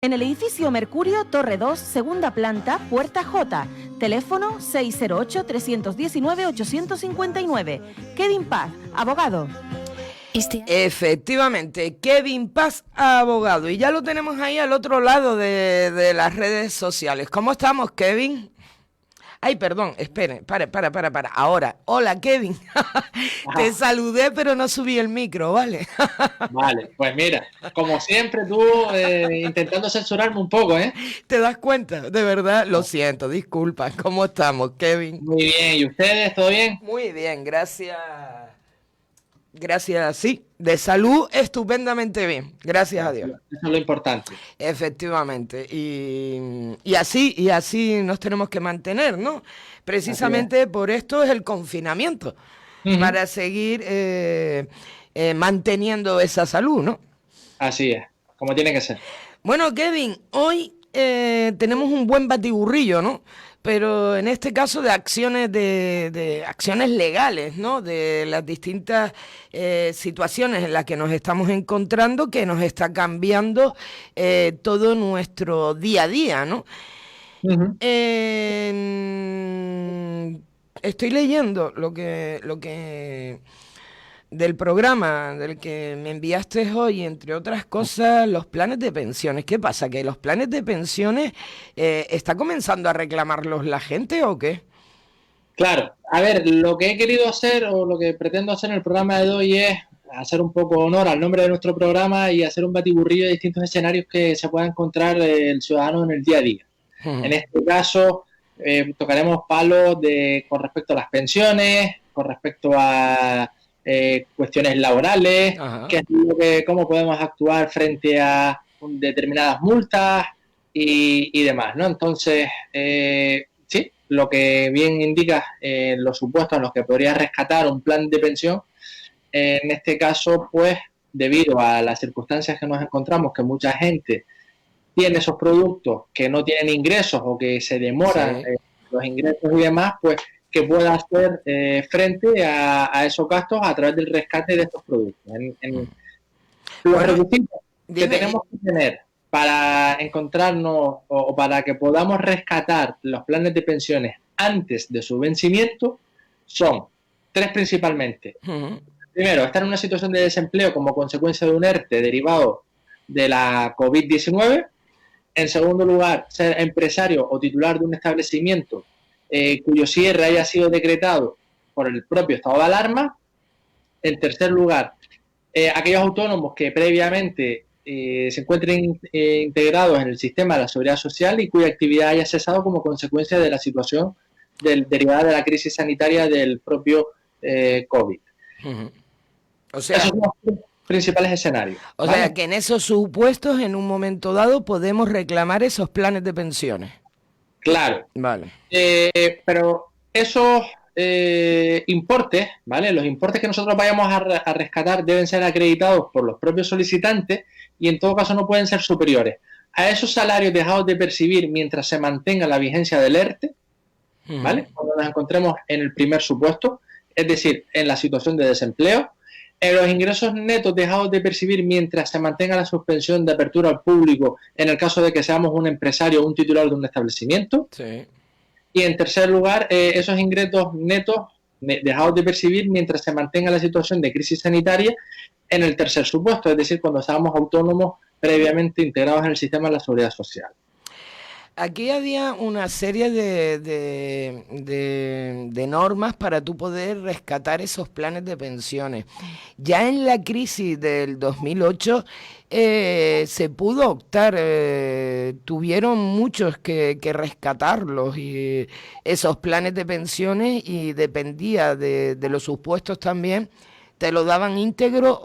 En el edificio Mercurio, Torre 2, segunda planta, puerta J. Teléfono 608-319-859. Kevin Paz, abogado. Efectivamente, Kevin Paz, abogado. Y ya lo tenemos ahí al otro lado de las redes sociales. ¿Cómo estamos, Kevin? Ay, perdón, espere, para. Ahora, hola, Kevin. Te saludé, pero no subí el micro, ¿vale? Vale, pues mira, como siempre tú intentando censurarme un poco, ¿eh? ¿Te das cuenta? De verdad, lo siento, disculpa. ¿Cómo estamos, Kevin? Muy bien, ¿y ustedes? ¿Todo bien? Muy bien, gracias. Gracias, sí, de salud estupendamente bien, gracias a Dios. Eso es lo importante. Efectivamente, y así nos tenemos que mantener, ¿no? Precisamente por esto es el confinamiento, para seguir manteniendo esa salud, ¿no? Así es, como tiene que ser. Bueno, Kevin, hoy tenemos un buen batiburrillo, ¿no? Pero en este caso de acciones de acciones legales, ¿no? De las distintas situaciones en las que nos estamos encontrando, que nos está cambiando todo nuestro día a día, ¿no? Estoy leyendo lo que del programa del que me enviaste hoy, entre otras cosas, los planes de pensiones. ¿Qué pasa? ¿Que los planes de pensiones está comenzando a reclamarlos la gente o qué? Claro, a ver, lo que he querido hacer o lo que pretendo hacer en el programa de hoy es hacer un poco honor al nombre de nuestro programa y hacer un batiburrillo de distintos escenarios que se pueda encontrar el ciudadano en el día a día. En este caso, tocaremos palos con respecto a las pensiones, con respecto a cuestiones laborales, cómo podemos actuar frente a determinadas multas y demás, ¿no? Entonces, sí, lo que bien indica los supuestos en los que podría rescatar un plan de pensión, en este caso, pues, debido a las circunstancias que nos encontramos, que mucha gente tiene esos productos que no tienen ingresos o que se demoran los ingresos y demás, pues que pueda hacer frente a esos gastos a través del rescate de estos productos. Los requisitos que tenemos que tener para encontrarnos o para que podamos rescatar los planes de pensiones antes de su vencimiento son tres principalmente. Primero, estar en una situación de desempleo como consecuencia de un ERTE derivado de la COVID-19. En segundo lugar, ser empresario o titular de un establecimiento cuyo cierre haya sido decretado por el propio estado de alarma. En tercer lugar, aquellos autónomos que previamente se encuentren integrados en el sistema de la seguridad social y cuya actividad haya cesado como consecuencia de la situación derivada de la crisis sanitaria del propio COVID. O sea, esos son los principales escenarios. O sea, que en esos supuestos, en un momento dado, podemos reclamar esos planes de pensiones. Claro. Vale. Pero esos importes, ¿vale? Los importes que nosotros vayamos a rescatar deben ser acreditados por los propios solicitantes y en todo caso no pueden ser superiores a esos salarios dejados de percibir mientras se mantenga la vigencia del ERTE, ¿vale? Cuando nos encontremos en el primer supuesto, es decir, en la situación de desempleo, en los ingresos netos dejados de percibir mientras se mantenga la suspensión de apertura al público en el caso de que seamos un empresario o un titular de un establecimiento. Sí. Y en tercer lugar, esos ingresos netos dejados de percibir mientras se mantenga la situación de crisis sanitaria en el tercer supuesto, es decir, cuando seamos autónomos previamente integrados en el sistema de la seguridad social. Aquí había una serie de normas para tú poder rescatar esos planes de pensiones. Ya en la crisis del 2008 se pudo optar, tuvieron muchos que rescatarlos, y esos planes de pensiones, y dependía de los supuestos también, te lo daban íntegro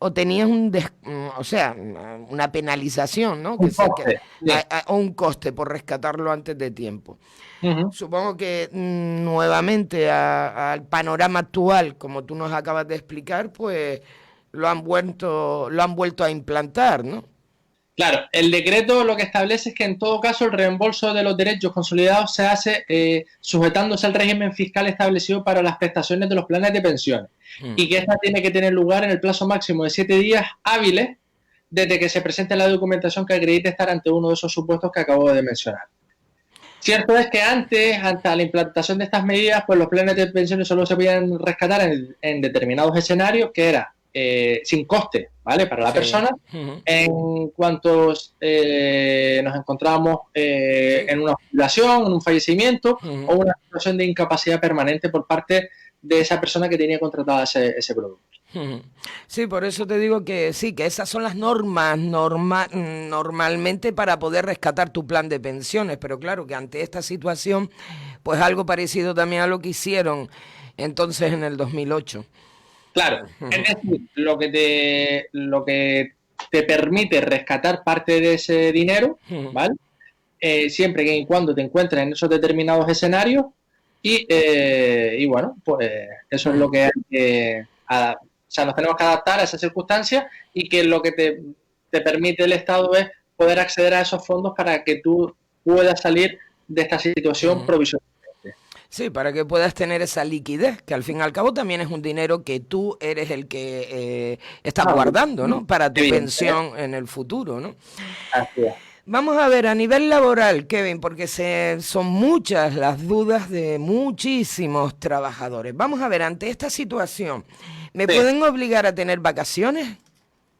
o tenías una penalización, ¿no? O un coste por rescatarlo antes de tiempo. Supongo que nuevamente al panorama actual, como tú nos acabas de explicar, pues lo han vuelto a implantar, ¿no? Claro, el decreto lo que establece es que en todo caso el reembolso de los derechos consolidados se hace sujetándose al régimen fiscal establecido para las prestaciones de los planes de pensiones y que esta tiene que tener lugar en el plazo máximo de 7 días hábiles desde que se presente la documentación que acredite estar ante uno de esos supuestos que acabo de mencionar. Cierto es que antes a la implantación de estas medidas, pues los planes de pensiones solo se podían rescatar en determinados escenarios, que era sin coste, ¿vale? Para la persona, en cuanto nos encontrábamos en una jubilación, en un fallecimiento o una situación de incapacidad permanente por parte de esa persona que tenía contratada ese producto. Sí, por eso te digo que sí, que esas son las normas normalmente para poder rescatar tu plan de pensiones, pero claro que ante esta situación, pues algo parecido también a lo que hicieron entonces en el 2008. Claro, es decir, lo que te permite rescatar parte de ese dinero, ¿vale? Siempre que y cuando te encuentres en esos determinados escenarios y bueno, pues eso es lo que hay que... O sea, nos tenemos que adaptar a esas circunstancias y que lo que te permite el Estado es poder acceder a esos fondos para que tú puedas salir de esta situación provisional. Sí, para que puedas tener esa liquidez, que al fin y al cabo también es un dinero que tú eres el que estás guardando, ¿no? Para tu pensión en el futuro, ¿no? Así es. Vamos a ver, a nivel laboral, Kevin, porque son muchas las dudas de muchísimos trabajadores. Vamos a ver, ante esta situación, ¿me pueden obligar a tener vacaciones?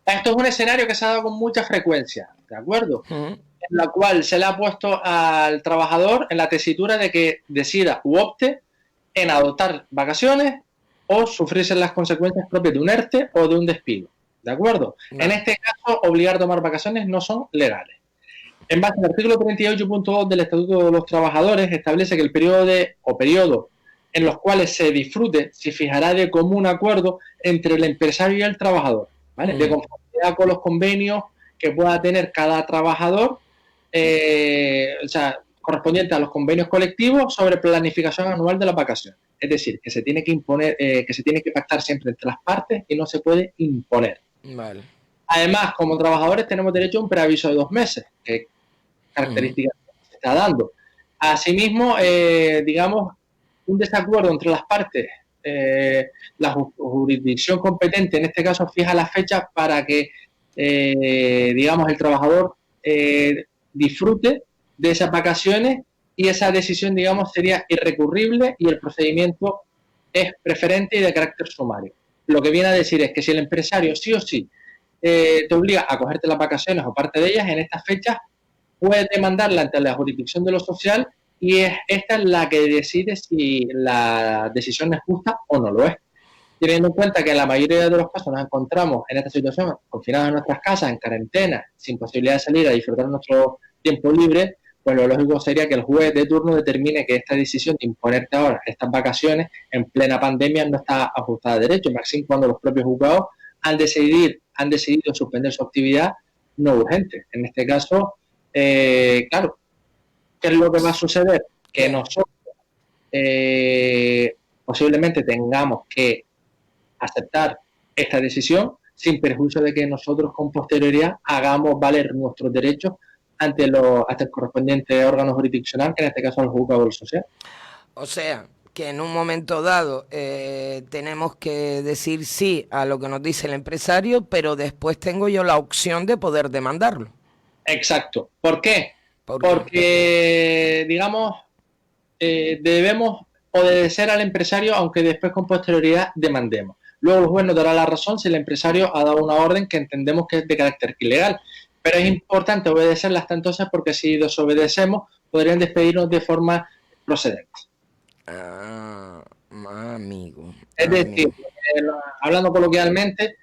Esto es un escenario que se ha dado con mucha frecuencia, ¿de acuerdo? En la cual se le ha puesto al trabajador en la tesitura de que decida u opte en adoptar vacaciones o sufrirse las consecuencias propias de un ERTE o de un despido, ¿de acuerdo? No. En este caso, obligar a tomar vacaciones no son legales. En base al artículo 38.2 del Estatuto de los Trabajadores, establece que el periodo en los cuales se disfrute se fijará de común acuerdo entre el empresario y el trabajador, ¿vale? De conformidad con los convenios que pueda tener cada trabajador, o sea, correspondiente a los convenios colectivos sobre planificación anual de las vacaciones. Es decir, que se tiene que imponer, que se tiene que pactar siempre entre las partes y no se puede imponer. Vale. Además, como trabajadores tenemos derecho a un preaviso de 2 meses, que características se está dando. Asimismo, digamos, un desacuerdo entre las partes, la jurisdicción competente, en este caso, fija la fecha para que, digamos, el trabajador disfrute de esas vacaciones y esa decisión, digamos, sería irrecurrible y el procedimiento es preferente y de carácter sumario. Lo que viene a decir es que si el empresario sí o sí te obliga a cogerte las vacaciones o parte de ellas, en estas fechas puedes demandarla ante la jurisdicción de lo social y esta es la que decide si la decisión es justa o no lo es. Teniendo en cuenta que en la mayoría de los casos nos encontramos en esta situación confinados en nuestras casas, en cuarentena, sin posibilidad de salir a disfrutar nuestro tiempo libre, pues lo lógico sería que el juez de turno determine que esta decisión de imponerte ahora estas vacaciones en plena pandemia no está ajustada a derecho, más bien cuando los propios juzgados han decidido suspender su actividad no urgente. En este caso, claro, ¿qué es lo que va a suceder? Que nosotros posiblemente tengamos que aceptar esta decisión sin perjuicio de que nosotros con posterioridad hagamos valer nuestros derechos ante el correspondiente órgano jurisdiccional, que en este caso es el juzgado social. O sea, que en un momento dado tenemos que decir sí a lo que nos dice el empresario, pero después tengo yo la opción de poder demandarlo. Exacto. ¿Por qué? Porque, digamos, debemos obedecer al empresario, aunque después con posterioridad demandemos. Luego el juez nos dará la razón si el empresario ha dado una orden que entendemos que es de carácter ilegal. Pero es importante obedecerla hasta entonces porque si desobedecemos podrían despedirnos de forma procedente. Amigo. Es decir, hablando coloquialmente,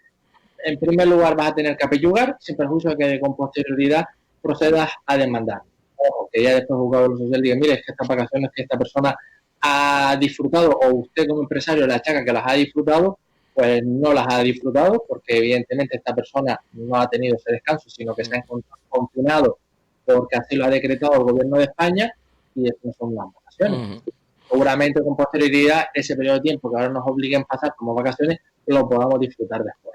en primer lugar vas a tener que apellugar sin perjuicio de que con posterioridad procedas a demandar. Ojo, que ya después el juzgado de lo social diga, mire, es que estas vacaciones que esta persona ha disfrutado o usted como empresario le achaca que las ha disfrutado, pues no las ha disfrutado porque evidentemente esta persona no ha tenido ese descanso, sino que se ha encontrado confinado porque así lo ha decretado el gobierno de España y eso no son las vacaciones. Seguramente con posterioridad ese periodo de tiempo que ahora nos obliguen a pasar como vacaciones lo podamos disfrutar después.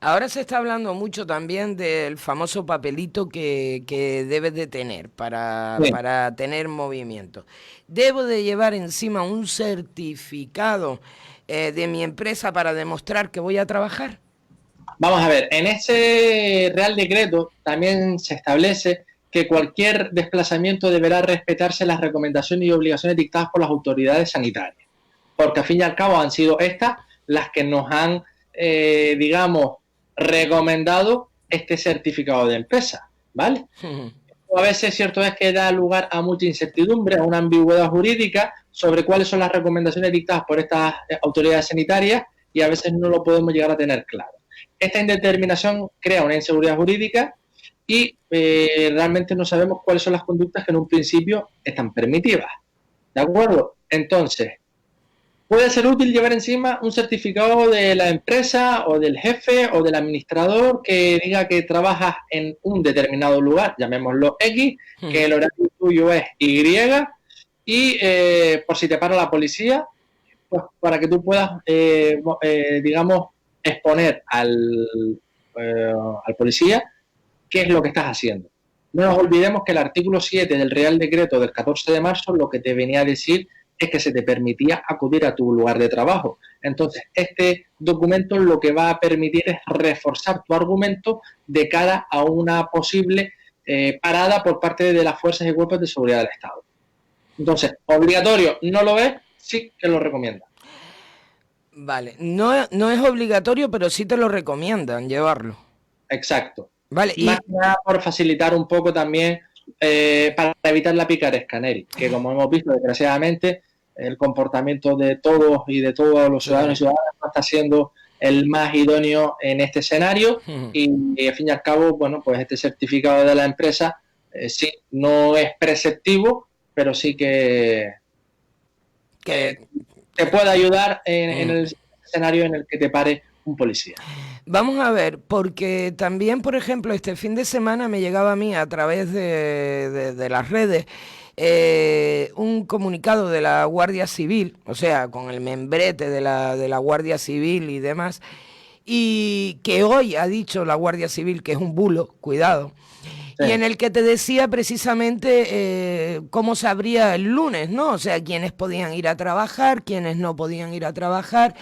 Ahora se está hablando mucho también del famoso papelito que debes de tener para tener movimiento. ¿Debo de llevar encima un certificado de mi empresa para demostrar que voy a trabajar? Vamos a ver, en ese Real Decreto también se establece que cualquier desplazamiento deberá respetarse las recomendaciones y obligaciones dictadas por las autoridades sanitarias, porque al fin y al cabo han sido estas las que nos han, digamos, recomendado este certificado de empresa, ¿vale? A veces cierto es que da lugar a mucha incertidumbre, a una ambigüedad jurídica sobre cuáles son las recomendaciones dictadas por estas autoridades sanitarias y a veces no lo podemos llegar a tener claro. Esta indeterminación crea una inseguridad jurídica y realmente no sabemos cuáles son las conductas que en un principio están permitidas. ¿De acuerdo? Entonces, puede ser útil llevar encima un certificado de la empresa o del jefe o del administrador que diga que trabajas en un determinado lugar, llamémoslo X, que el horario tuyo es Y, y por si te para la policía, pues para que tú puedas, digamos, exponer al policía qué es lo que estás haciendo. No nos olvidemos que el artículo 7 del Real Decreto del 14 de marzo lo que te venía a decir es que se te permitía acudir a tu lugar de trabajo. Entonces, este documento lo que va a permitir es reforzar tu argumento de cara a una posible parada por parte de las fuerzas y cuerpos de seguridad del Estado. Entonces, obligatorio no lo es, sí que lo recomienda. Vale, no es obligatorio, pero sí te lo recomiendan llevarlo. Exacto. Vale, Más que nada por facilitar un poco también para evitar la picaresca, Neri, que como hemos visto, desgraciadamente, el comportamiento de todos y de todos los ciudadanos y ciudadanas no está siendo el más idóneo en este escenario y al fin y al cabo, bueno, pues este certificado de la empresa sí, no es preceptivo, pero sí que te puede ayudar en el escenario en el que te pare un policía. Vamos a ver, porque también, por ejemplo, este fin de semana me llegaba a mí a través de las redes un comunicado de la Guardia Civil, o sea, con el membrete de la Guardia Civil y demás, y que hoy ha dicho la Guardia Civil que es un bulo, cuidado, sí. Y en el que te decía precisamente cómo se abría el lunes, ¿no? O sea, quiénes podían ir a trabajar, quiénes no podían ir a trabajar,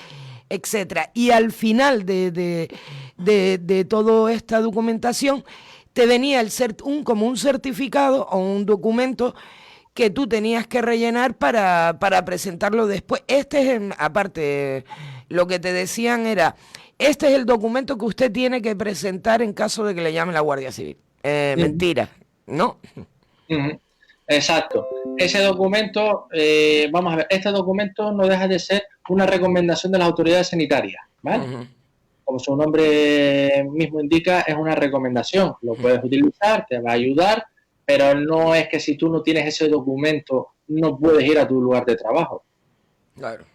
etcétera. Y al final de toda esta documentación te venía como un certificado o un documento que tú tenías que rellenar para presentarlo después. Aparte, lo que te decían era, este es el documento que usted tiene que presentar en caso de que le llame la Guardia Civil. Mentira, ¿no? Exacto. Ese documento, vamos a ver, este documento no deja de ser una recomendación de las autoridades sanitarias, ¿vale? Como su nombre mismo indica, es una recomendación. Lo puedes utilizar, te va a ayudar, pero no es que si tú no tienes ese documento no puedes ir a tu lugar de trabajo. Claro.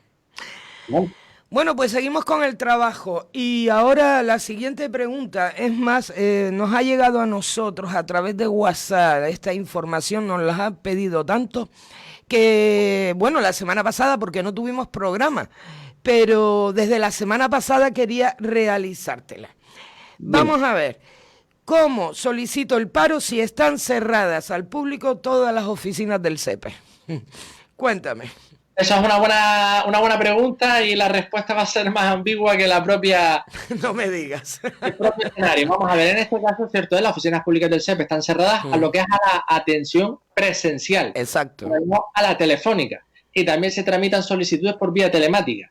¿Vale? Bueno, pues seguimos con el trabajo y ahora la siguiente pregunta, es más, nos ha llegado a nosotros a través de WhatsApp, esta información nos la ha pedido tanto que, bueno, la semana pasada porque no tuvimos programa, pero desde la semana pasada quería realizártela. Vamos a ver, ¿cómo solicito el paro si están cerradas al público todas las oficinas del SEPE? Cuéntame. Esa es una buena pregunta y la respuesta va a ser más ambigua que la propia... No me digas. El propio escenario. Vamos a ver, en este caso, cierto, las oficinas públicas del SEPE están cerradas a lo que es a la atención presencial. Exacto. No a la telefónica. Y también se tramitan solicitudes por vía telemática.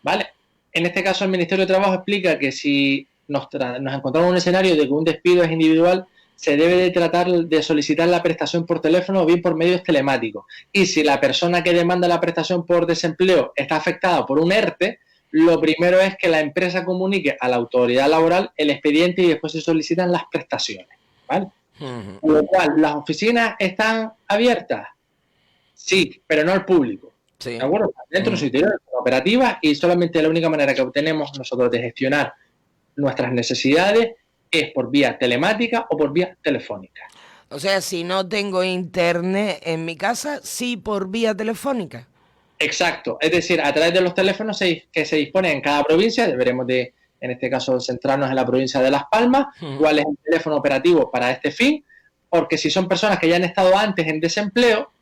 ¿Vale? En este caso, el Ministerio de Trabajo explica que si nos encontramos en un escenario de que un despido es individual, se debe de tratar de solicitar la prestación por teléfono o bien por medios telemáticos. Y si la persona que demanda la prestación por desempleo está afectada por un ERTE, lo primero es que la empresa comunique a la autoridad laboral el expediente y después se solicitan las prestaciones. ¿Vale? Con lo cual, ¿las oficinas están abiertas? Sí, pero no al público. Sí. ¿De acuerdo? Dentro de su interior, operativas, y solamente la única manera que obtenemos nosotros de gestionar nuestras necesidades es por vía telemática o por vía telefónica. O sea, si no tengo internet en mi casa, sí por vía telefónica. Exacto. Es decir, a través de los teléfonos que se disponen en cada provincia, deberemos de, en este caso, centrarnos en la provincia de Las Palmas, cuál es el teléfono operativo para este fin, porque si son personas que ya han estado antes en desempleo,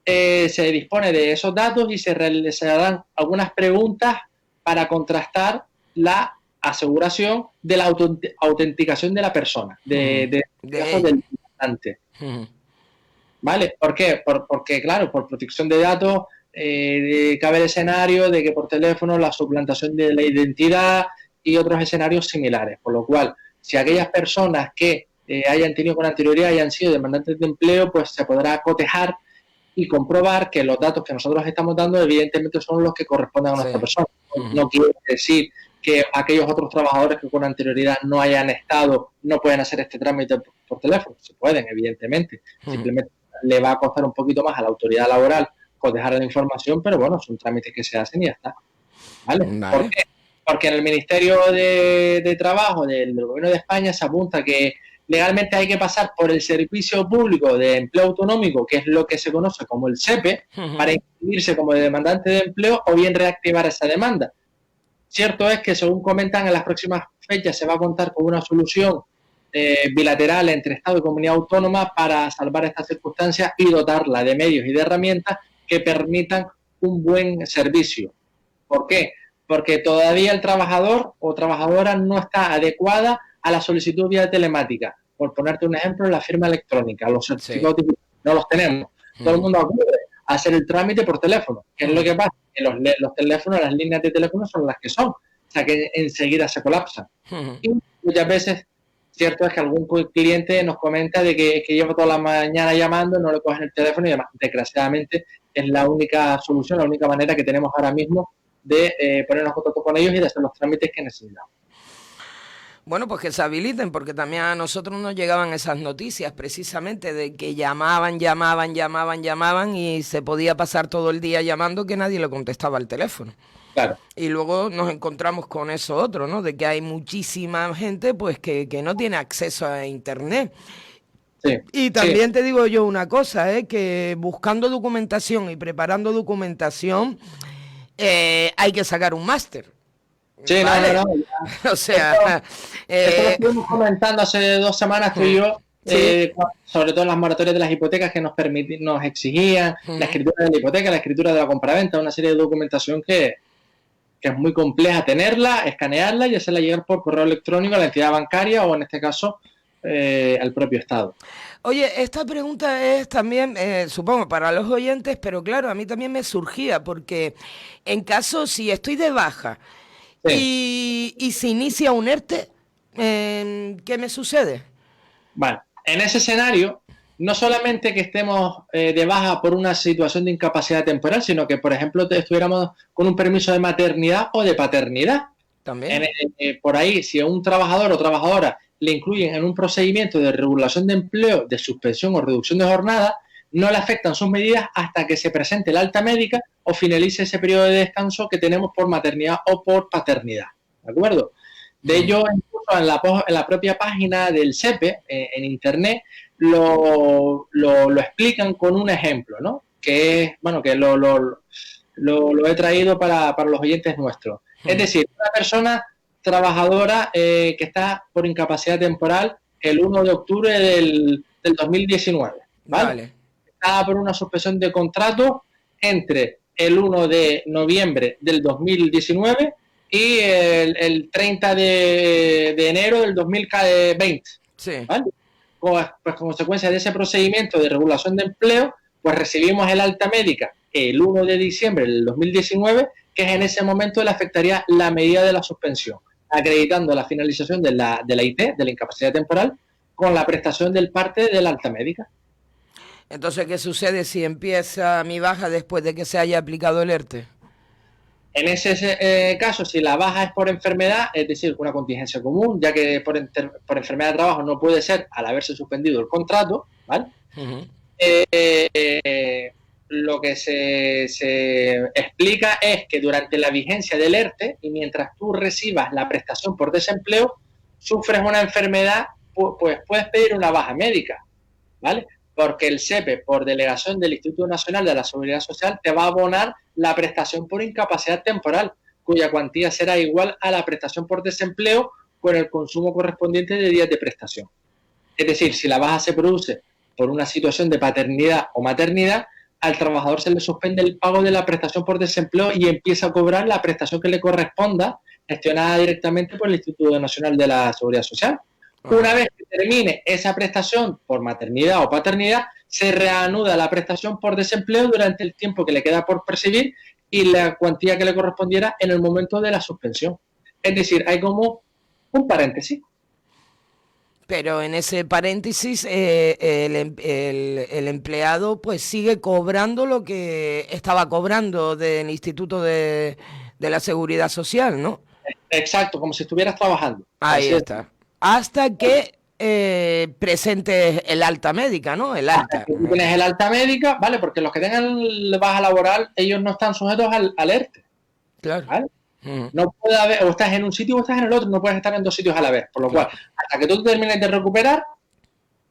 se dispone de esos datos y se realizarán algunas preguntas para contrastar la aseguración de la autenticación de la persona, del demandante. ¿Vale? ¿Por qué? Porque, claro, por protección de datos cabe el escenario de que por teléfono la suplantación de la identidad y otros escenarios similares. Por lo cual, si aquellas personas que hayan tenido con anterioridad hayan sido demandantes de empleo, pues se podrá cotejar y comprobar que los datos que nosotros estamos dando evidentemente son los que corresponden a nuestra persona. No quiere decir que aquellos otros trabajadores que con anterioridad no hayan estado no pueden hacer este trámite por teléfono. Se pueden, evidentemente. Simplemente le va a costar un poquito más a la autoridad laboral cotejar la información, pero bueno, son trámites que se hacen y ya está. ¿Vale? ¿Por qué? Porque en el Ministerio de Trabajo del Gobierno de España se apunta que legalmente hay que pasar por el Servicio Público de Empleo Autonómico, que es lo que se conoce como el SEPE, para inscribirse como demandante de empleo o bien reactivar esa demanda. Cierto es que, según comentan, en las próximas fechas se va a contar con una solución bilateral entre Estado y Comunidad Autónoma para salvar estas circunstancias y dotarla de medios y de herramientas que permitan un buen servicio. ¿Por qué? Porque todavía el trabajador o trabajadora no está adecuada a la solicitud vía telemática. Por ponerte un ejemplo, la firma electrónica, los certificados no los tenemos. Todo el mundo acude a hacer el trámite por teléfono. ¿Qué es lo que pasa? Que los teléfonos, las líneas de teléfono son las que son. O sea, que enseguida se colapsan. Y muchas veces, cierto es que algún cliente nos comenta de que lleva toda la mañana llamando, no le cogen el teléfono y demás. Desgraciadamente es la única solución, la única manera que tenemos ahora mismo de ponernos en contacto con ellos y de hacer los trámites que necesitamos. Bueno, pues que se habiliten, porque también a nosotros nos llegaban esas noticias precisamente de que llamaban y se podía pasar todo el día llamando que nadie le contestaba al teléfono. Claro. Y luego nos encontramos con eso otro, ¿no? De que hay muchísima gente pues que no tiene acceso a Internet. Sí, y también te digo yo una cosa, que buscando documentación y preparando documentación hay que sacar un máster. Sí, ¿vale? No. O sea... Esto lo estuvimos comentando hace 2 semanas tú y yo, sobre todo en las moratorias de las hipotecas que nos exigían la escritura de la hipoteca, la escritura de la compraventa, una serie de documentación que es muy compleja tenerla, escanearla y hacerla llegar por correo electrónico a la entidad bancaria o en este caso al propio Estado. Oye, esta pregunta es también, supongo, para los oyentes, pero claro, a mí también me surgía porque en caso, si estoy de baja y se inicia un ERTE, ¿qué me sucede? Bueno, en ese escenario, no solamente que estemos de baja por una situación de incapacidad temporal, sino que, por ejemplo, estuviéramos con un permiso de maternidad o de paternidad. También. Por ahí, si a un trabajador o trabajadora le incluyen en un procedimiento de regulación de empleo, de suspensión o reducción de jornada, no le afectan sus medidas hasta que se presente el alta médica o finalice ese periodo de descanso que tenemos por maternidad o por paternidad. ¿De acuerdo? De ello, incluso en la propia página del SEPE, en Internet, lo explican con un ejemplo, ¿no? Que es, bueno, que lo he traído para los oyentes nuestros. Es decir, una persona trabajadora que está por incapacidad temporal el 1 de octubre del 2019, ¿vale? Está por una suspensión de contrato entre el 1 de noviembre del 2019 y el 30 de enero del 2020. Sí. ¿Vale? Pues consecuencia de ese procedimiento de regulación de empleo, pues recibimos el alta médica el 1 de diciembre del 2019, que es en ese momento le afectaría la medida de la suspensión, acreditando la finalización de la IT, de la incapacidad temporal, con la prestación del parte de la alta médica. Entonces, ¿qué sucede si empieza mi baja después de que se haya aplicado el ERTE? En ese caso, si la baja es por enfermedad, es decir, una contingencia común, ya que por enfermedad de trabajo no puede ser al haberse suspendido el contrato, ¿vale? Lo que se explica es que durante la vigencia del ERTE y mientras tú recibas la prestación por desempleo, sufres una enfermedad, pues puedes pedir una baja médica, ¿vale? Porque el SEPE, por delegación del Instituto Nacional de la Seguridad Social, te va a abonar la prestación por incapacidad temporal, cuya cuantía será igual a la prestación por desempleo con el consumo correspondiente de días de prestación. Es decir, si la baja se produce por una situación de paternidad o maternidad, al trabajador se le suspende el pago de la prestación por desempleo y empieza a cobrar la prestación que le corresponda gestionada directamente por el Instituto Nacional de la Seguridad Social. Una vez que termine esa prestación por maternidad o paternidad, se reanuda la prestación por desempleo durante el tiempo que le queda por percibir y la cuantía que le correspondiera en el momento de la suspensión. Es decir, hay como un paréntesis. Pero en ese paréntesis el empleado pues sigue cobrando lo que estaba cobrando del Instituto de la Seguridad Social, ¿no? Exacto, como si estuvieras trabajando. Ahí está. Hasta que presentes el alta médica, ¿no? El alta. Tú tienes el alta médica, ¿vale? Porque los que tengan baja laboral, ellos no están sujetos al ERTE. Claro. ¿Vale? No puede haber, o estás en un sitio o estás en el otro, no puedes estar en dos sitios a la vez. Por lo cual, hasta que tú termines de recuperar,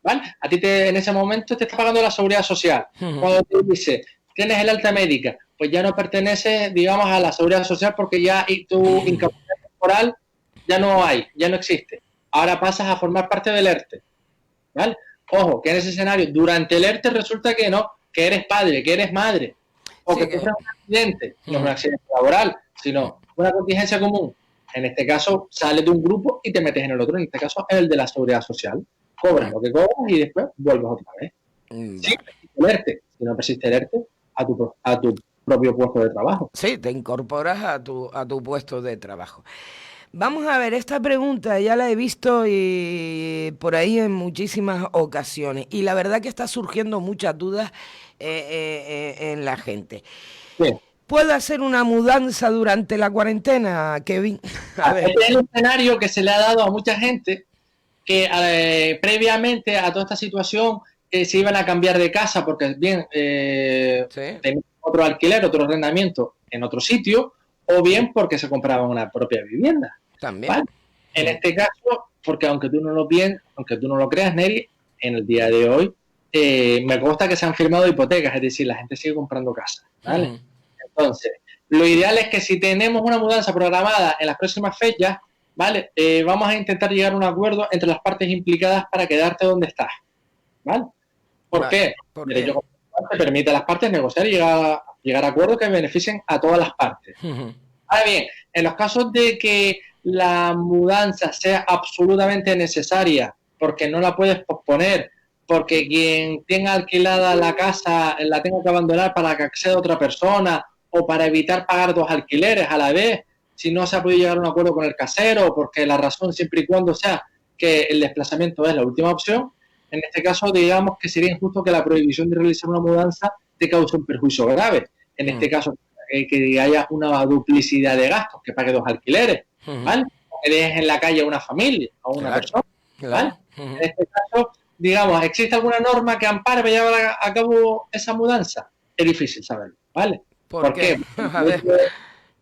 ¿vale? A ti en ese momento te está pagando la seguridad social. Cuando te dice, tienes el alta médica, pues ya no perteneces, digamos, a la seguridad social porque ya tu incapacidad temporal ya no existe. Ahora pasas a formar parte del ERTE. ¿Vale? Ojo, que en ese escenario, durante el ERTE resulta que no, que eres padre, que eres madre, o que sufres un accidente, no es un accidente laboral, sino una contingencia común. En este caso, sales de un grupo y te metes en el otro, en este caso, en el de la seguridad social. Cobras lo que cobras y después vuelves otra vez. Si persiste el ERTE, si no persiste el ERTE, a tu propio puesto de trabajo. Sí, te incorporas a tu puesto de trabajo. Vamos a ver, esta pregunta ya la he visto y por ahí en muchísimas ocasiones y la verdad que está surgiendo muchas dudas en la gente. Sí. ¿Puedo hacer una mudanza durante la cuarentena, Kevin? A ver. Este es el escenario que se le ha dado a mucha gente que previamente a toda esta situación se iban a cambiar de casa porque bien tenían otro alquiler, otro arrendamiento en otro sitio, o bien porque se compraban una propia vivienda. También. ¿Vale? En este caso, porque aunque tú no lo creas, Neri, en el día de hoy me consta que se han firmado hipotecas, es decir, la gente sigue comprando casas, ¿vale? Entonces, lo ideal es que si tenemos una mudanza programada en las próximas fechas, ¿vale? Vamos a intentar llegar a un acuerdo entre las partes implicadas para quedarte donde estás, ¿vale? ¿Por qué? Porque el derecho te permite a las partes negociar y llegar a acuerdos que beneficien a todas las partes. Ahora bien, en los casos de que la mudanza sea absolutamente necesaria, porque no la puedes posponer, porque quien tenga alquilada la casa la tenga que abandonar para que acceda otra persona o para evitar pagar dos alquileres a la vez, si no se ha podido llegar a un acuerdo con el casero, porque la razón siempre y cuando sea que el desplazamiento es la última opción, en este caso digamos que sería injusto que la prohibición de realizar una mudanza te cause un perjuicio grave. En este caso, que haya una duplicidad de gastos, que pague dos alquileres, ¿vale? O que dejes en la calle a una familia, a una persona, ¿vale? En este caso, digamos, ¿existe alguna norma que ampare para llevar a cabo esa mudanza? Es difícil saberlo, ¿vale? ¿Por qué?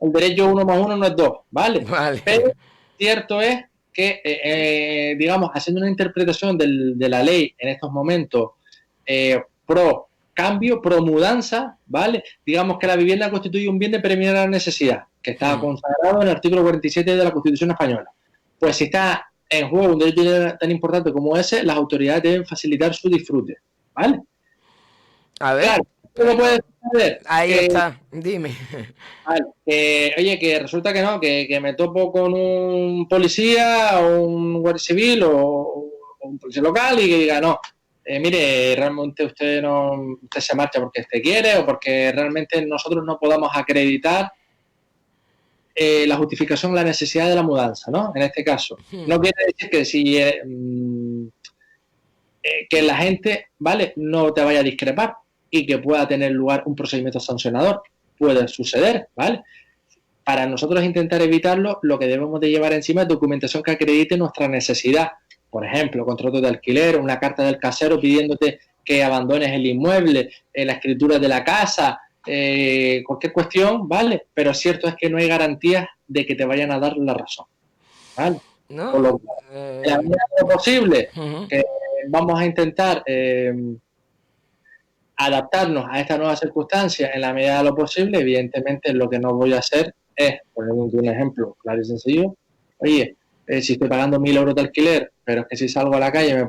El derecho 1 más 1 no es 2, ¿vale? Pero cierto es que, digamos, haciendo una interpretación de la ley en estos momentos pro cambio, pro mudanza, ¿vale? Digamos que la vivienda constituye un bien de primera necesidad, que está consagrado en el artículo 47 de la Constitución Española. Pues si está en juego un derecho tan importante como ese, las autoridades deben facilitar su disfrute, ¿vale? A ver. Claro, ¿cómo puede suceder? Ahí está, dime. Vale, oye, que resulta que no, que me topo con un policía o un guardia civil o un policía local y que diga, no, mire, realmente usted se marcha porque usted quiere o porque realmente nosotros no podamos acreditar la justificación, la necesidad de la mudanza, ¿no? En este caso. No quiere decir que si que la gente, ¿vale?, no te vaya a discrepar y que pueda tener lugar un procedimiento sancionador. Puede suceder, ¿vale? Para nosotros intentar evitarlo, lo que debemos de llevar encima es documentación que acredite nuestra necesidad. Por ejemplo, contrato de alquiler, una carta del casero pidiéndote que abandones el inmueble, la escritura de la casa, cualquier cuestión, ¿vale? Pero cierto es que no hay garantías de que te vayan a dar la razón, ¿vale? No, por lo cual, en la medida de lo posible, que vamos a intentar adaptarnos a esta nueva circunstancia en la medida de lo posible. Evidentemente, lo que no voy a hacer es, poniendo un ejemplo claro y sencillo, oye, si estoy pagando 1.000 euros de alquiler, pero es que si salgo a la calle me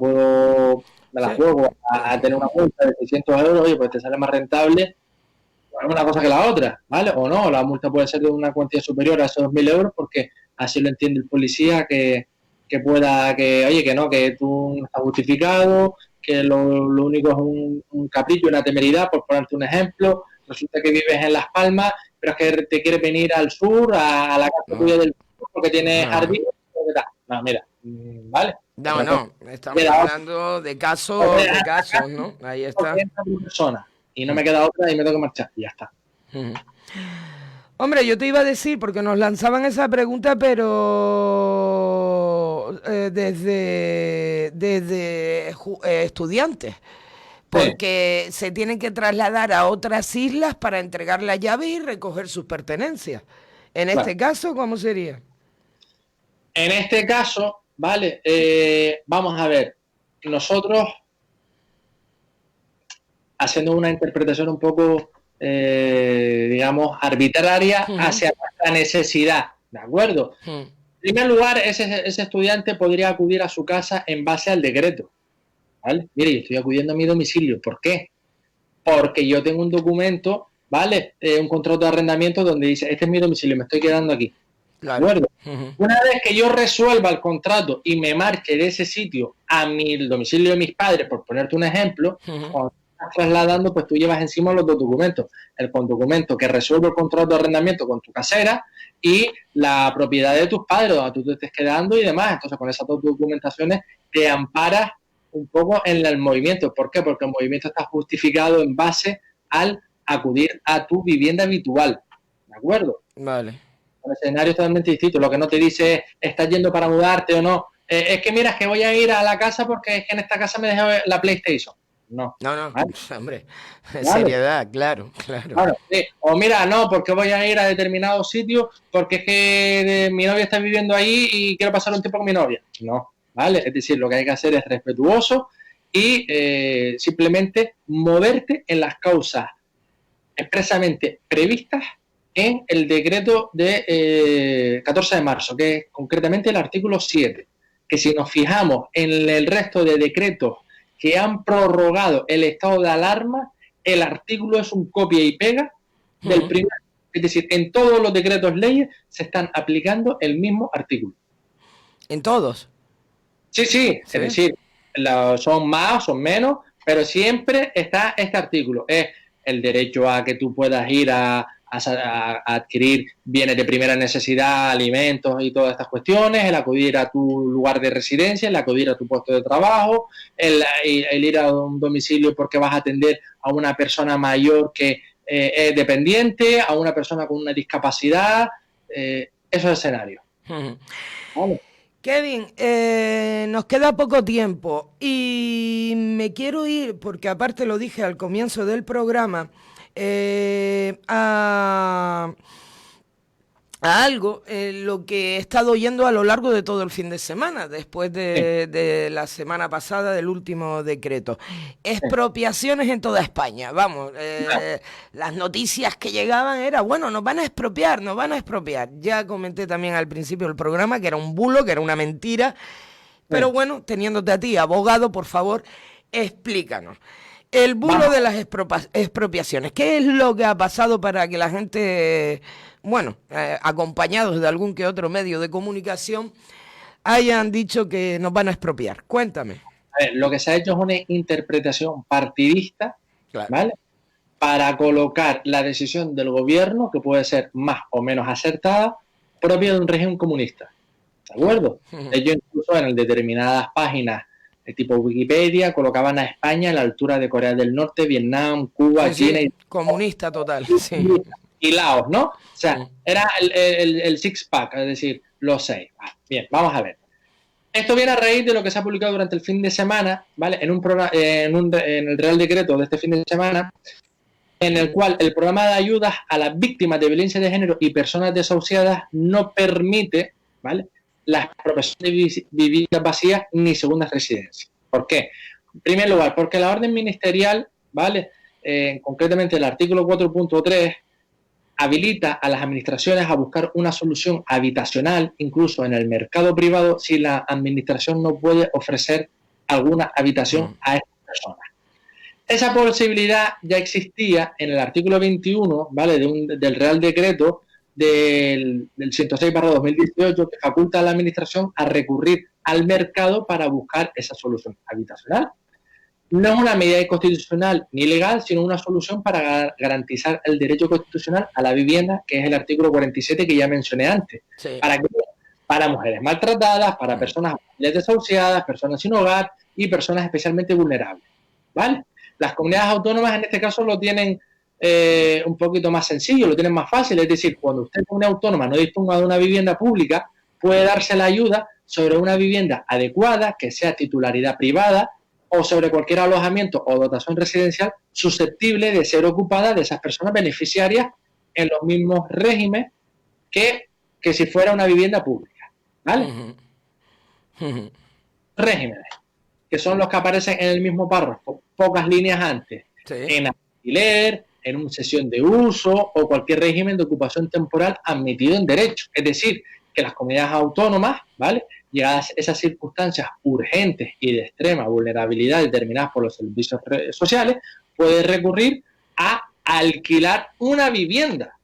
la juego a tener una multa de 600 euros, oye, pues te sale más rentable una cosa que la otra, ¿vale? O no, la multa puede ser de una cuantía superior a esos 2.000 euros porque así lo entiende el policía, que pueda, oye, que no, que tú no estás justificado, que lo único es un capricho, una temeridad, por ponerte un ejemplo, resulta que vives en Las Palmas, pero es que te quieres venir al sur, a la casa tuya del sur, porque tienes jardín, no, mira, ¿vale? No, estamos hablando de casos, ¿no? Ahí está. Persona, y no me queda otra y me tengo que marchar, y ya está. Hombre, yo te iba a decir, porque nos lanzaban esa pregunta, pero desde estudiantes, porque se tienen que trasladar a otras islas para entregar la llave y recoger sus pertenencias. En este caso, ¿cómo sería? En este caso, vale, vamos a ver, nosotros, haciendo una interpretación un poco, digamos, arbitraria hacia nuestra necesidad, ¿de acuerdo? En primer lugar, ese estudiante podría acudir a su casa en base al decreto, ¿vale? Mire, yo estoy acudiendo a mi domicilio, ¿por qué? Porque yo tengo un documento, ¿vale? Un contrato de arrendamiento donde dice, este es mi domicilio, me estoy quedando aquí. Claro. ¿De acuerdo? Una vez que yo resuelva el contrato y me marche de ese sitio a el domicilio de mis padres, por ponerte un ejemplo, cuando estás trasladando, pues tú llevas encima los dos documentos. El documento que resuelve el contrato de arrendamiento con tu casera y la propiedad de tus padres, donde tú te estés quedando y demás. Entonces, con esas dos documentaciones te amparas un poco en el movimiento. ¿Por qué? Porque el movimiento está justificado en base al acudir a tu vivienda habitual. ¿De acuerdo? Vale. Un escenario totalmente distinto. Lo que no te dice estás yendo para mudarte o no. Es que mira, es que voy a ir a la casa porque es que en esta casa me dejó la PlayStation. No. ¿Vale? Hombre, seriedad, claro. Sí. O mira, no, porque voy a ir a determinado sitio porque es que mi novia está viviendo ahí y quiero pasar un tiempo con mi novia. No, ¿vale? Es decir, lo que hay que hacer es respetuoso y simplemente moverte en las causas expresamente previstas en el decreto de 14 de marzo, que es concretamente el artículo 7, que si nos fijamos en el resto de decretos que han prorrogado el estado de alarma, el artículo es un copia y pega del primero. Es decir, en todos los decretos leyes se están aplicando el mismo artículo. ¿En todos? Sí. Es decir, son más, son menos, pero siempre está este artículo. Es el derecho a que tú puedas ir a adquirir bienes de primera necesidad, alimentos y todas estas cuestiones, el acudir a tu lugar de residencia, el acudir a tu puesto de trabajo, el ir a un domicilio porque vas a atender a una persona mayor que es dependiente, a una persona con una discapacidad, esos escenarios. ¿Vale? Kevin, nos queda poco tiempo y me quiero ir, porque aparte lo dije al comienzo del programa, a algo, lo que he estado oyendo a lo largo de todo el fin de semana, después de la semana pasada del último decreto. Expropiaciones en toda España, vamos, las noticias que llegaban era, bueno, nos van a expropiar. Ya comenté también al principio del programa que era un bulo, que era una mentira, pero bueno, teniéndote a ti, abogado, por favor, explícanos. El bulo de las expropiaciones, ¿qué es lo que ha pasado para que la gente, bueno, acompañados de algún que otro medio de comunicación, hayan dicho que nos van a expropiar? Cuéntame. A ver, lo que se ha hecho es una interpretación partidista, ¿vale? Para colocar la decisión del gobierno, que puede ser más o menos acertada, propia de un régimen comunista. ¿De acuerdo? Ellos incluso en determinadas páginas de tipo Wikipedia colocaban a España a la altura de Corea del Norte, Vietnam, Cuba, China. Sí, comunista total, sí. Y Laos, ¿no? O sea, era el six-pack, es decir, los 6. Bien, vamos a ver. Esto viene a raíz de lo que se ha publicado durante el fin de semana, ¿vale? En el Real Decreto de este fin de semana, en el cual el programa de ayudas a las víctimas de violencia de género y personas desahuciadas no permite, ¿vale?, las expropiaciones de viviendas vacías ni segundas residencias. ¿Por qué? En primer lugar, porque la orden ministerial, ¿vale?, concretamente el artículo 4.3, habilita a las administraciones a buscar una solución habitacional, incluso en el mercado privado, si la administración no puede ofrecer alguna habitación a estas personas. Esa posibilidad ya existía en el artículo 21, ¿vale?, del Real Decreto, del 106/2018 que faculta a la Administración a recurrir al mercado para buscar esa solución habitacional. No es una medida inconstitucional ni legal, sino una solución para garantizar el derecho constitucional a la vivienda, que es el artículo 47 que ya mencioné antes. Sí. Para mujeres maltratadas, para personas desahuciadas, personas sin hogar y personas especialmente vulnerables, ¿vale? Las comunidades autónomas en este caso lo tienen un poquito más sencillo, lo tienen más fácil, es decir, cuando usted comunidad autónoma no disponga de una vivienda pública, puede darse la ayuda sobre una vivienda adecuada, que sea titularidad privada, o sobre cualquier alojamiento o dotación residencial susceptible de ser ocupada de esas personas beneficiarias en los mismos regímenes que si fuera una vivienda pública, ¿vale? Regímenes, que son los que aparecen en el mismo párrafo, pocas líneas antes, Sí. en alquiler, en una cesión de uso o cualquier régimen de ocupación temporal admitido en derecho. Es decir, que las comunidades autónomas, ¿vale?, llegadas esas circunstancias urgentes y de extrema vulnerabilidad determinadas por los servicios sociales, puede recurrir a alquilar una vivienda,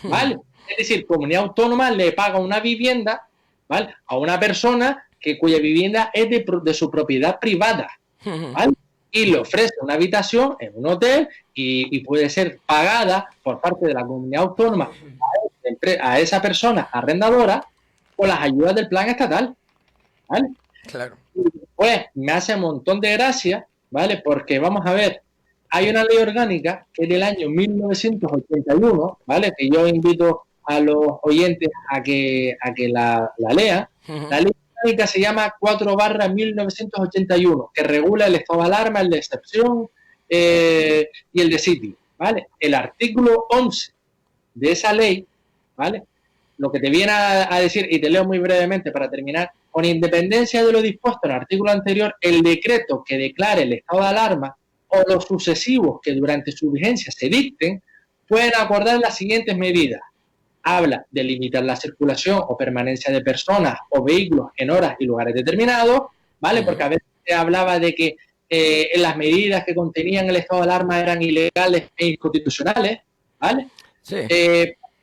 ¿vale? Es decir, comunidad autónoma le paga una vivienda, ¿vale?, a una persona cuya vivienda es de su propiedad privada, ¿vale? Y le ofrece una habitación en un hotel y puede ser pagada por parte de la comunidad autónoma a esa persona arrendadora con las ayudas del plan estatal, ¿vale? Claro. Pues me hace un montón de gracia, ¿vale? Porque vamos a ver, hay una ley orgánica que es del año 1981, ¿vale?, que yo invito a los oyentes a que la lean. La ley orgánica se llama 4/1981, que regula el estado de alarma, el de excepción y el de sitio, ¿vale? El artículo 11 de esa ley, ¿vale?, lo que te viene a decir, y te leo muy brevemente para terminar: con independencia de lo dispuesto en el artículo anterior, el decreto que declare el estado de alarma o los sucesivos que durante su vigencia se dicten pueden acordar las siguientes medidas. Habla de limitar la circulación o permanencia de personas o vehículos en horas y lugares determinados, ¿vale? Porque a veces se hablaba de que las medidas que contenían el estado de alarma eran ilegales e inconstitucionales, ¿vale? Sí.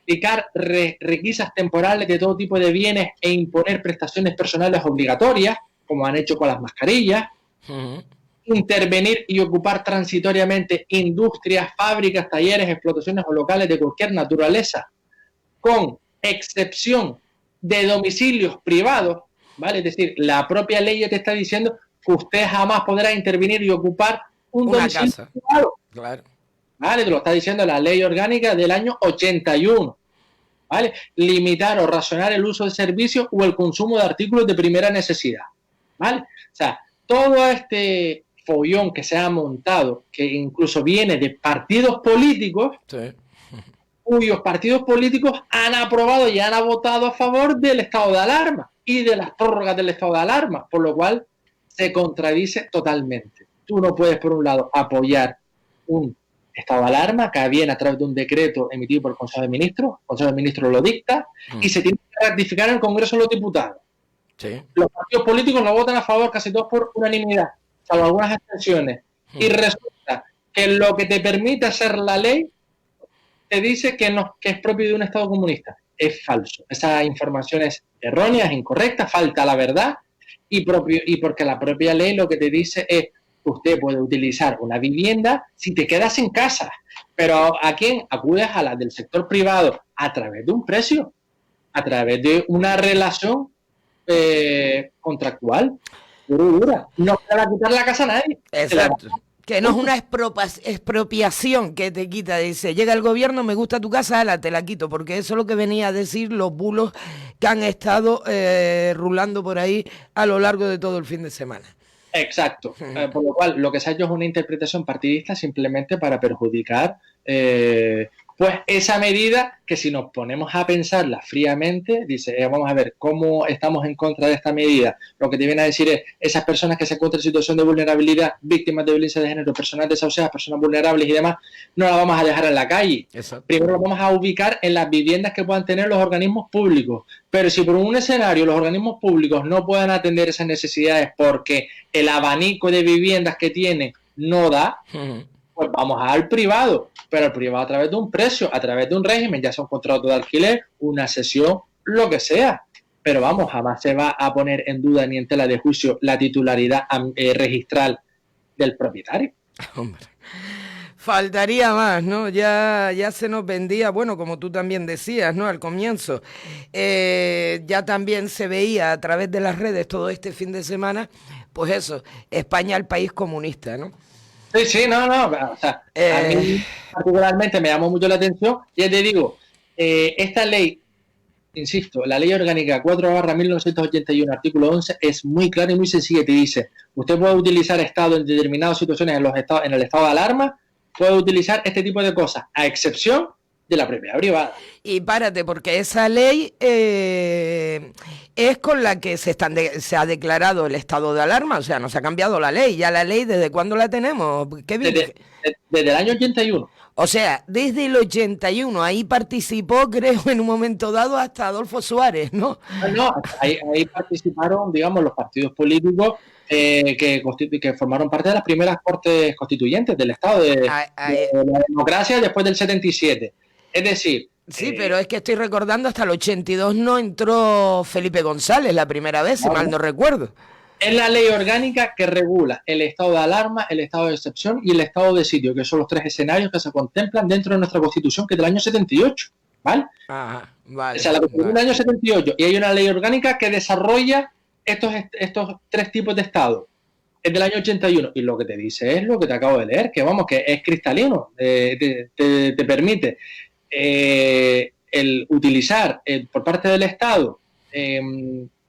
Aplicar requisas temporales de todo tipo de bienes e imponer prestaciones personales obligatorias, como han hecho con las mascarillas. Intervenir y ocupar transitoriamente industrias, fábricas, talleres, explotaciones o locales de cualquier naturaleza, con excepción de domicilios privados, ¿vale? Es decir, la propia ley ya te está diciendo que usted jamás podrá intervenir y ocupar una domicilio casa privado. Claro. ¿Vale? Te lo está diciendo la ley orgánica del año 81. ¿Vale? Limitar o racionar el uso de servicios o el consumo de artículos de primera necesidad. ¿Vale? O sea, todo este follón que se ha montado, que incluso viene de partidos políticos, sí, cuyos partidos políticos han aprobado y han votado a favor del estado de alarma y de las prórrogas del estado de alarma, por lo cual se contradice totalmente. Tú no puedes, por un lado, apoyar un estado de alarma que viene a través de un decreto emitido por el Consejo de Ministros. El Consejo de Ministros lo dicta y se tiene que ratificar en el Congreso de los Diputados. Sí. Los partidos políticos lo votan a favor casi todos por unanimidad, salvo algunas excepciones. Y resulta que lo que te permite hacer la ley te dice que es propio de un Estado comunista. Es falso. Esa información es errónea, es incorrecta, falta la verdad y porque la propia ley lo que te dice es: usted puede utilizar una vivienda si te quedas en casa, pero ¿a quién? Acudes a la del sector privado a través de un precio, a través de una relación contractual dura. No te va a quitar la casa a nadie. Exacto. Que no es una expropiación que te quita. Dice, llega el gobierno, me gusta tu casa, te la quito, porque eso es lo que venía a decir los bulos que han estado rulando por ahí a lo largo de todo el fin de semana. Exacto. Por lo cual, lo que se ha hecho es una interpretación partidista simplemente para perjudicar pues esa medida que, si nos ponemos a pensarla fríamente, dice, vamos a ver cómo estamos en contra de esta medida. Lo que te viene a decir es, esas personas que se encuentran en situación de vulnerabilidad, víctimas de violencia de género, personas desahuciadas, personas vulnerables y demás, no las vamos a dejar en la calle. Exacto. Primero vamos a ubicar en las viviendas que puedan tener los organismos públicos. Pero si por un escenario los organismos públicos no pueden atender esas necesidades porque el abanico de viviendas que tienen no da, pues Nos vamos al privado, pero al privado a través de un precio, a través de un régimen, ya sea un contrato de alquiler, una cesión, lo que sea. Pero vamos, jamás se va a poner en duda ni en tela de juicio la titularidad registral del propietario. Hombre, faltaría más, ¿no? Ya se nos vendía, bueno, como tú también decías, ¿no? Al comienzo, ya también se veía a través de las redes todo este fin de semana, pues eso, España el país comunista, ¿no? Sí, no, o sea, a mí particularmente me llamó mucho la atención, y te digo, esta ley, insisto, la ley orgánica 4/1981, artículo 11, es muy clara y muy sencilla. Te dice, usted puede utilizar Estado en determinadas situaciones en el estado de alarma, puede utilizar este tipo de cosas, a excepción de la propiedad privada. Y párate, porque esa ley es con la que se ha declarado el estado de alarma, o sea, no se ha cambiado la ley. Ya la ley, ¿desde cuándo la tenemos? Desde el año 81. O sea, desde el 81, ahí participó, creo, en un momento dado hasta Adolfo Suárez, ¿no? No, ahí participaron, digamos, los partidos políticos que formaron parte de las primeras cortes constituyentes del Estado de la democracia después del 77. Es decir... Sí, pero es que estoy recordando, hasta el 82 no entró Felipe González la primera vez, si mal no recuerdo. Es la ley orgánica que regula el estado de alarma, el estado de excepción y el estado de sitio, que son los tres escenarios que se contemplan dentro de nuestra Constitución, que es del año 78, ¿vale? Ajá, vale. O sea, la Constitución del año 78, y hay una ley orgánica que desarrolla estos tres tipos de estado. Es del año 81, y lo que te dice es lo que te acabo de leer, que vamos, que es cristalino, te permite el utilizar por parte del Estado,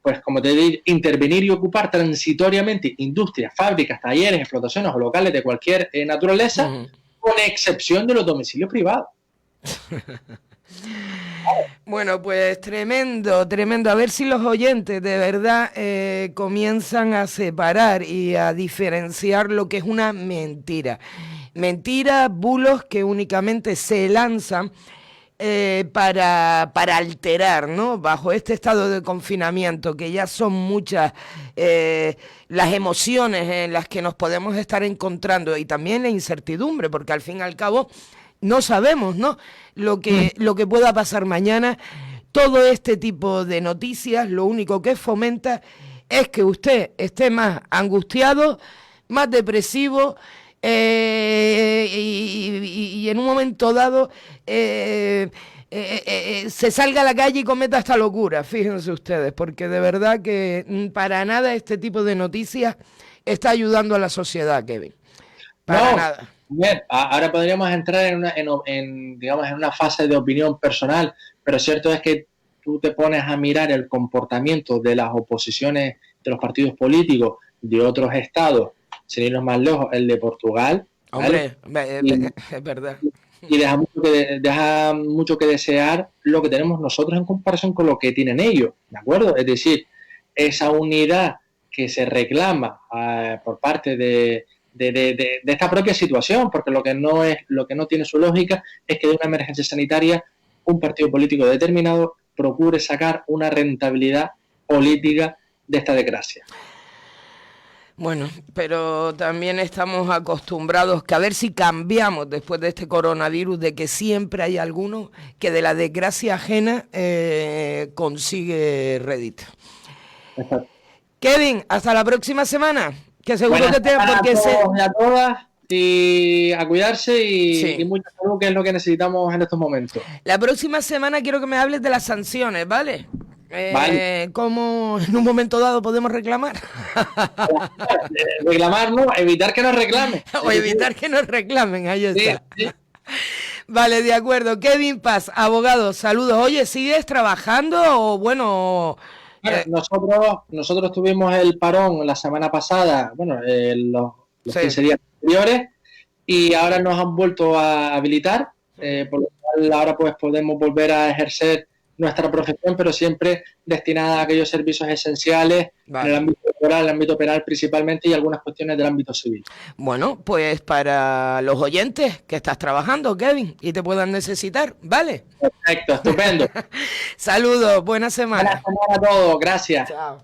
pues como te digo, intervenir y ocupar transitoriamente industrias, fábricas, talleres, explotaciones o locales de cualquier naturaleza, con excepción de los domicilios privados. Bueno, pues tremendo. A ver si los oyentes de verdad comienzan a separar y a diferenciar lo que es una mentira. Mentiras, bulos que únicamente se lanzan para alterar, ¿no? Bajo este estado de confinamiento, que ya son muchas las emociones en las que nos podemos estar encontrando, y también la incertidumbre, porque al fin y al cabo no sabemos, ¿no? Lo que pueda pasar mañana. Todo este tipo de noticias lo único que fomenta es que usted esté más angustiado, más depresivo, y en un momento dado se salga a la calle y cometa esta locura, fíjense ustedes, porque de verdad que para nada este tipo de noticias está ayudando a la sociedad, Kevin. Para nada. Bien, ahora podríamos entrar en una fase de opinión personal, pero cierto es que tú te pones a mirar el comportamiento de las oposiciones de los partidos políticos de otros estados, sin irnos más lejos, el de Portugal. Hombre, es verdad. Y deja mucho que desear lo que tenemos nosotros en comparación con lo que tienen ellos, ¿de acuerdo? Es decir, esa unidad que se reclama por parte de esta propia situación, porque lo que no tiene su lógica es que de una emergencia sanitaria un partido político determinado procure sacar una rentabilidad política de esta desgracia. Bueno, pero también estamos acostumbrados que a ver si cambiamos después de este coronavirus, de que siempre hay alguno que de la desgracia ajena consigue rédito. Exacto. Kevin, hasta la próxima semana, que seguro Buenas que te... porque a todos y a todas, y a cuidarse y mucha salud, que es lo que necesitamos en estos momentos. La próxima semana quiero que me hables de las sanciones, ¿vale? Vale. ¿Cómo en un momento dado podemos reclamar? Reclamar, no, evitar que nos reclamen. O evitar que nos reclamen, ahí está. Sí. Vale, de acuerdo. Kevin Paz, abogado, saludos. Oye, ¿sigues trabajando o bueno? Nosotros tuvimos el parón la semana pasada, bueno, los 15 días anteriores, y ahora nos han vuelto a habilitar, por lo cual ahora pues podemos volver a ejercer nuestra profesión, pero siempre destinada a aquellos servicios esenciales, en el ámbito laboral, en el ámbito penal principalmente, y algunas cuestiones del ámbito civil. Bueno, pues para los oyentes que estás trabajando, Kevin, y te puedan necesitar, ¿vale? Perfecto, estupendo. Saludos, buena semana. Buena semana a todos, gracias. Chao.